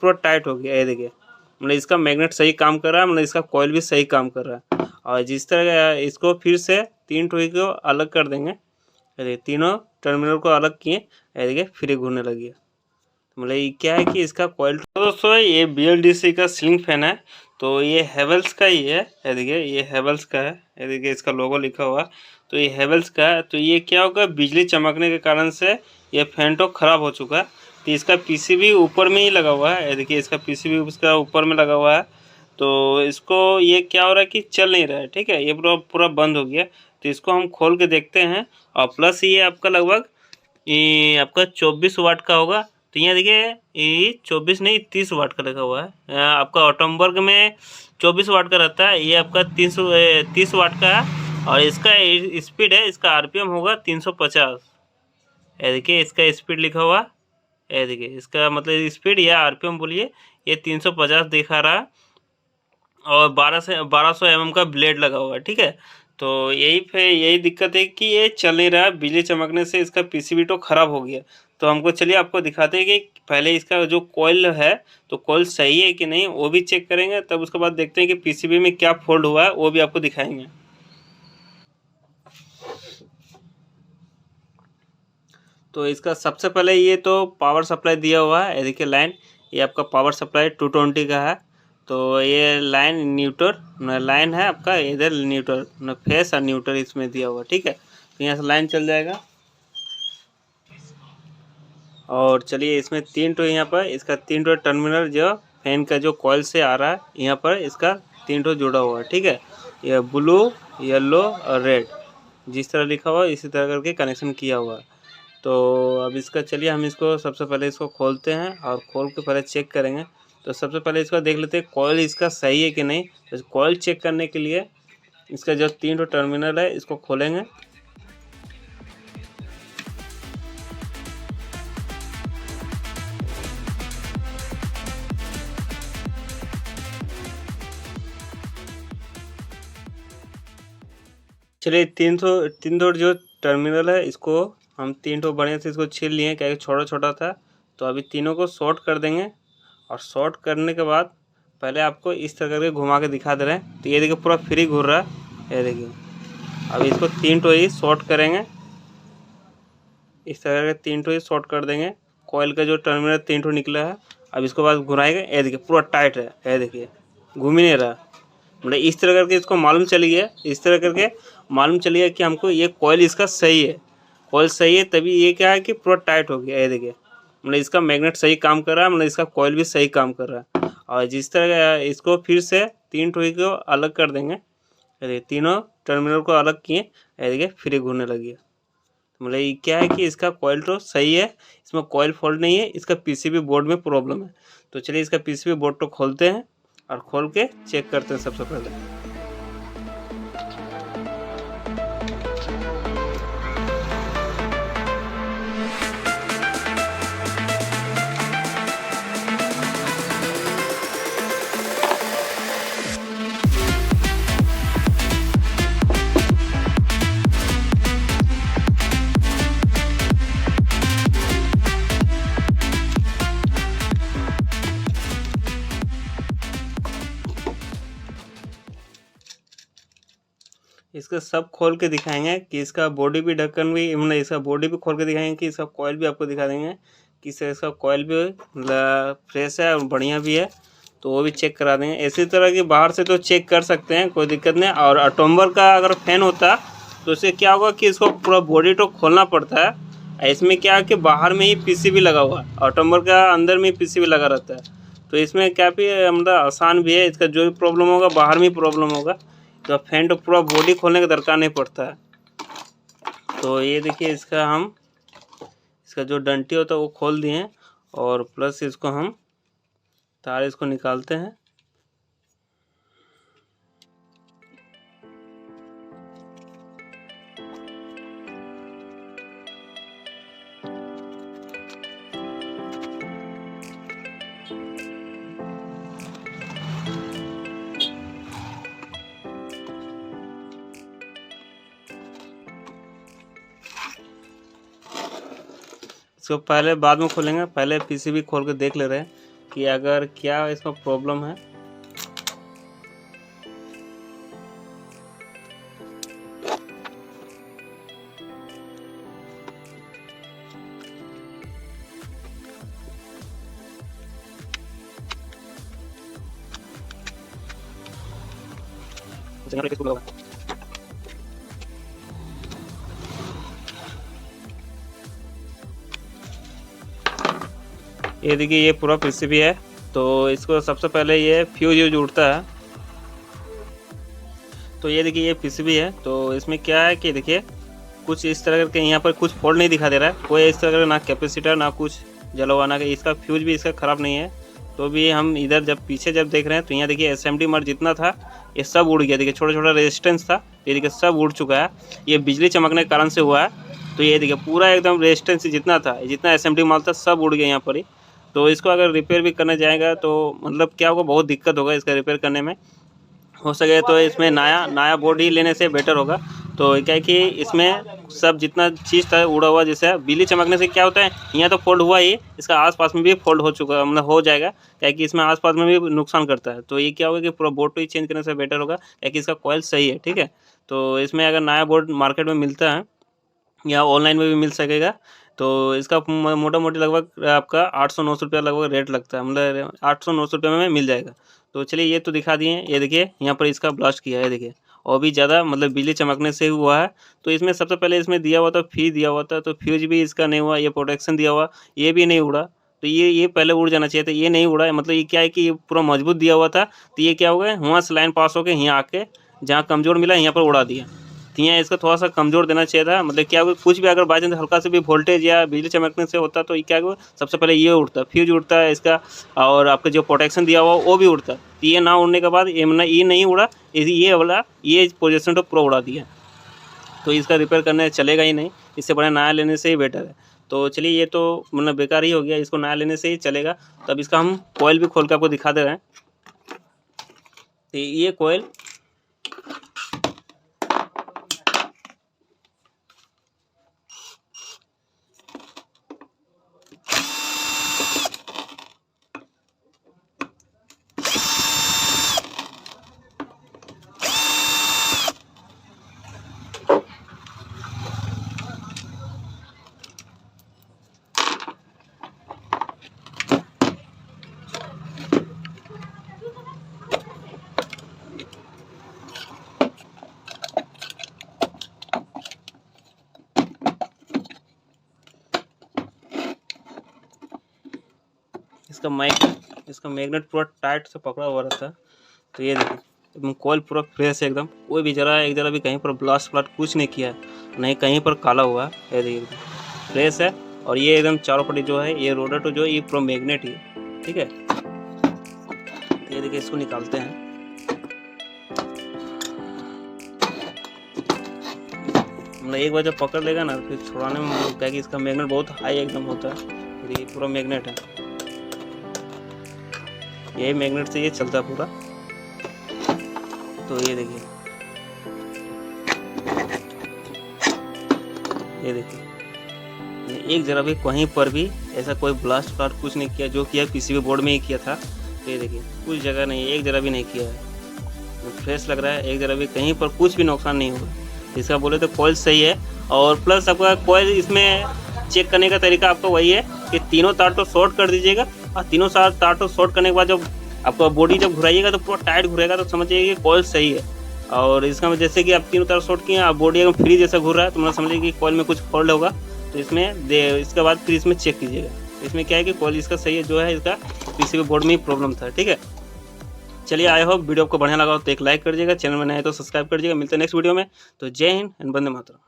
पूरा टाइट हो गया, ये देखिए। मतलब इसका मैग्नेट सही काम कर रहा है, मतलब इसका कॉइल भी सही काम कर रहा है। और जिस तरह इसको फिर से 3 टोई को अलग कर देंगे, ये देखिए तीनों टर्मिनल को अलग किए, ये देखिए फिर घूमने लगी। मतलब ये क्या है कि इसका कॉइल। तो दोस्तों ये BLDC का सीलिंग फैन है, तो ये हेवल्स का ही है। ये देखिए ये हेवल्स का है, ये देखिए इसका लोगो लिखा हुआ। तो ये हेवल्स का है। तो ये क्या होगा, बिजली चमकने के कारण से ये फैन तो ख़राब हो चुका है। तो इसका PCB ऊपर में ही लगा हुआ है, ये देखिए इसका PCB उसका ऊपर में लगा हुआ है। तो इसको ये क्या हो रहा है कि चल नहीं रहा है, ठीक है, ये पूरा पूरा बंद हो गया। तो इसको हम खोल के देखते हैं। और प्लस ये आपका लगभग ये आपका 24 वाट का होगा। तो यहाँ देखिए ये 24 नहीं 30 वाट का लगा हुआ है। आपका ऑटोमबर्ग में 24 वाट का रहता है, ये आपका 30 वाट का है। और इसका स्पीड है, इसका RPM होगा 350। ये देखिए इसका स्पीड लिखा हुआ, ये देखिए इसका मतलब स्पीड या RPM बोलिए, ये 350 दिखा रहा है। और 1200 mm का ब्लेड लगा हुआ है, ठीक है। तो यही दिक्कत है कि ये चल नहीं रहा, बिजली चमकने से इसका PCB तो ख़राब हो गया। तो हमको चलिए आपको दिखाते हैं कि पहले इसका जो कॉइल है, तो कॉइल सही है कि नहीं वो भी चेक करेंगे, तब उसके बाद देखते हैं कि PCB में क्या फॉल्ट हुआ है, वो भी आपको दिखाएंगे। तो इसका सबसे पहले ये तो पावर सप्लाई दिया हुआ है, ये देखिए लाइन, ये आपका पावर सप्लाई 220 का है। तो ये लाइन न्यूट्रल लाइन है आपका, इधर न्यूट्रल फेस और न्यूट्रल इसमें दिया हुआ, ठीक है। तो यहाँ से लाइन चल जाएगा। और चलिए इसमें 3 ठो यहाँ पर इसका 3 ठो टर्मिनल जो फैन का जो कॉइल से आ रहा है, यहाँ पर इसका 3 ठो जुड़ा हुआ है, ठीक है। ये ब्लू, येलो और रेड, जिस तरह लिखा हुआ इसी तरह करके कनेक्शन किया हुआ है। तो अब इसका चलिए हम इसको सबसे पहले इसको खोलते हैं और खोल के पहले चेक करेंगे। तो सबसे पहले इसका देख लेते हैं कॉइल इसका सही है कि नहीं। तो कॉइल चेक करने के लिए इसका जो 3 ठो टर्मिनल है इसको खोलेंगे। चलिए तीन ठो जो टर्मिनल है इसको हम 3 ठो बढ़िया से इसको छील लिए, क्या छोटा छोटा था। तो अभी तीनों को शॉर्ट कर देंगे। और शॉर्ट करने के बाद पहले आपको इस तरह करके घुमा के दिखा दे रहे हैं। तो ये देखिए पूरा फ्री घूर रहा है, ये देखिए। अभी इसको 3 ठो ही शॉर्ट करेंगे, इस तरह के 3 ठो ही शॉर्ट कर देंगे। कॉइल का जो टर्मिनल 3 ठो निकला है, अब इसको बाद घुराएंगे, ये देखिए पूरा टाइट है, ये देखिए घूम ही नहीं रहा। मतलब इस तरह करके इसको मालूम चली गया, इस तरह करके मालूम चली गया कि हमको ये कॉइल इसका सही है, कॉइल सही है, तभी ये क्या है कि पूरा टाइट हो गया, ये देखिए। मतलब इसका मैग्नेट सही काम कर रहा है, मतलब इसका कॉइल भी सही काम कर रहा है। और जिस तरह इसको फिर से 3 ठो को अलग कर देंगे, ये देखिए तीनों टर्मिनल को अलग किए, ये देखिए फिर घूमने लगी। मतलब ये क्या है कि इसका कॉइल तो सही है, इसमें कॉइल फॉल्ट नहीं है, इसका PCB बोर्ड में प्रॉब्लम है। तो चलिए इसका PCB बोर्ड तो खोलते हैं और खोल के चेक करते हैं सबसे पहले। इसका सब खोल के दिखाएंगे कि इसका बॉडी भी ढक्कन भी, मतलब इसका बॉडी भी खोल के दिखाएंगे कि इसका कॉइल भी आपको दिखा देंगे कि इसका कॉइल भी फ्रेश है और बढ़िया भी है। तो वो भी चेक करा देंगे। इसी तरह की बाहर से तो चेक कर सकते हैं, कोई दिक्कत नहीं। और ऑटोमबल का अगर फैन होता तो इससे क्या होगा कि इसको पूरा बॉडी तो खोलना पड़ता है। इसमें क्या है कि बाहर में ही PCB लगा हुआ है, ऑटोमबल का अंदर में ही PCB लगा रहता है। तो इसमें क्या भी मतलब आसान भी है, इसका जो भी प्रॉब्लम होगा बाहर में ही प्रॉब्लम होगा। तो फैन तो पूरा बॉडी खोलने का दरकार नहीं पड़ता है। तो ये देखिए इसका जो डंटी होता है वो खोल दिए हैं। और प्लस इसको हम तार इसको निकालते हैं। इसको पहले बाद में खोलेंगे, पहले PCB खोल के देख ले रहे हैं कि अगर क्या इसका प्रॉब्लम है। ये देखिए ये पूरा पीसीबी है। तो इसको सबसे पहले ये फ्यूज उड़ता है। तो ये देखिए ये पीसीबी है। तो इसमें क्या है कि देखिए कुछ इस तरह के यहाँ पर कुछ फॉल्ट नहीं दिखा दे रहा है, कोई इस तरह का ना कैपेसिटर ना कुछ जला हुआ ना, इसका फ्यूज भी इसका ख़राब नहीं है। तो भी हम इधर जब पीछे जब देख रहे हैं तो यहाँ देखिए एसएमडी मर जितना था ये सब उड़ गया। देखिए छोटा छोटा रेजिस्टेंस था, ये देखिए सब उड़ चुका है। ये बिजली चमकने के कारण से हुआ है। तो ये देखिए पूरा एकदम रेजिस्टेंस जितना था, जितना एसएमडी माल था सब उड़ गया यहाँ पर ही। तो इसको अगर रिपेयर भी करने जाएगा तो मतलब क्या होगा, बहुत दिक्कत होगा इसका रिपेयर करने में। हो सके तो इसमें नया बोर्ड ही लेने से बेटर होगा। तो क्या है कि इसमें सब जितना चीज़ था उड़ा हुआ, जैसे बिजली चमकने से क्या होता है, यहाँ तो फोल्ड हुआ ही, इसका आसपास में भी फोल्ड हो चुका मतलब हो जाएगा, क्या कि इसमें आसपास में भी नुकसान करता है। तो ये क्या होगा कि पूरा बोर्ड तो ही चेंज करने से बेटर होगा, क्या कि इसका कॉइल सही है। ठीक है, तो इसमें अगर नया बोर्ड मार्केट में मिलता है या ऑनलाइन में भी मिल सकेगा तो इसका मोटा मोटी लगभग आपका 800-900 रुपया लगभग रेट लगता है, मतलब 800-900 रुपये में मिल जाएगा। तो चलिए ये तो दिखा दिए। ये देखिए यहाँ पर इसका ब्लास्ट किया है, देखिए और भी ज़्यादा मतलब बिजली चमकने से हुआ है। तो इसमें सबसे पहले इसमें दिया हुआ था फ्यूज दिया हुआ था, तो फ्यूज भी इसका नहीं हुआ। ये प्रोटेक्शन दिया हुआ ये भी नहीं उड़ा। तो ये पहले उड़ जाना चाहिए था, ये नहीं उड़ा। मतलब ये क्या है कि ये पूरा मजबूत दिया हुआ था, तो ये क्या हो गया वहाँ से लाइन पास होकर यहाँ आके जहाँ कमज़ोर मिला यहाँ पर उड़ा दिया। तो यहाँ इसका थोड़ा सा कमज़ोर देना चाहिए था। मतलब क्या होगा, कुछ भी अगर बाई चांस हल्का से भी वोल्टेज या बिजली चमकने से होता तो ये क्या होगा, सबसे पहले ये उड़ता, फ्यूज उड़ता है इसका, और आपका जो प्रोटेक्शन दिया हुआ वो भी उड़ता। तो ये ना उड़ने के बाद ये नहीं उड़ा, ये वाला ये पोजीशन तो पूरा उड़ा दिया। तो इसका रिपेयर करने चलेगा ही नहीं, इससे बड़ा नया लेने से ही बेटर है। तो चलिए ये तो मतलब बेकार ही हो गया, इसको नया लेने से ही चलेगा। तब इसका हम कॉइल भी खोल के आपको दिखा दे रहे हैं। तो ये कॉइल इसका मैग्नेट पूरा टाइट से पकड़ा हुआ रहता है। तो ये देखिए एकदम कॉइल पूरा फ्रेश है एकदम, कोई भी एक जरा भी कहीं पर ब्लास्ट फ्लास्ट कुछ नहीं किया है, नहीं कहीं पर काला हुआ है। ये देखिए एकदम फ्रेश है। और ये एकदम चारों पट्टी जो है ये रोटर जो है ये पूरा मैग्नेट ही है। ठीक है, ये देखिए इसको निकालते हैं। मतलब एक बार जब पकड़ लेगा ना फिर छुड़ाने में क्या कि इसका मैग्नेट बहुत हाई एकदम होता है। ये पूरा मैग्नेट है, यही मैग्नेट से ये चलता है पूरा। तो ये देखिए, ये देखिए एक जरा भी कहीं पर भी ऐसा कोई ब्लास्ट फ्लास्ट कुछ नहीं किया, जो किया पीसीबी बोर्ड में ही किया था। तो ये देखिए कुछ जगह नहीं, एक जरा भी नहीं किया है, तो फ्रेश लग रहा है। एक जरा भी कहीं पर कुछ भी नुकसान नहीं हुआ। इसका बोले तो कॉइल सही है। और प्लस आपका कॉइल इसमें चेक करने का तरीका आपका वही है कि तीनों तार तो शॉर्ट कर दीजिएगा, और तीनों तार तो शॉर्ट करने के बाद जब आपका बॉडी जब घुराइएगा तो पूरा टाइट घुरेगा, तो समझिए कि कॉइल सही है। और इसका जैसे कि आप तीनों तार शॉर्ट किए आप बॉडी एकदम फ्री जैसा घूर रहा है, तो मतलब समझिए कि कॉइल में कुछ फॉल्ट होगा। तो इसमें इसके बाद फिर इसमें चेक कीजिएगा। इसमें क्या है कि कॉइल इसका सही है, जो है इसका पीसीबी बोर्ड में ही प्रॉब्लम था। ठीक है, चलिए आई होप वीडियो आपको बढ़िया लगा हो तो एक लाइक कर दीजिएगा, चैनल में नए तो सब्सक्राइब कर दीजिएगा। मिलते हैं नेक्स्ट वीडियो में। तो जय हिंद एंड वंदे मातरम।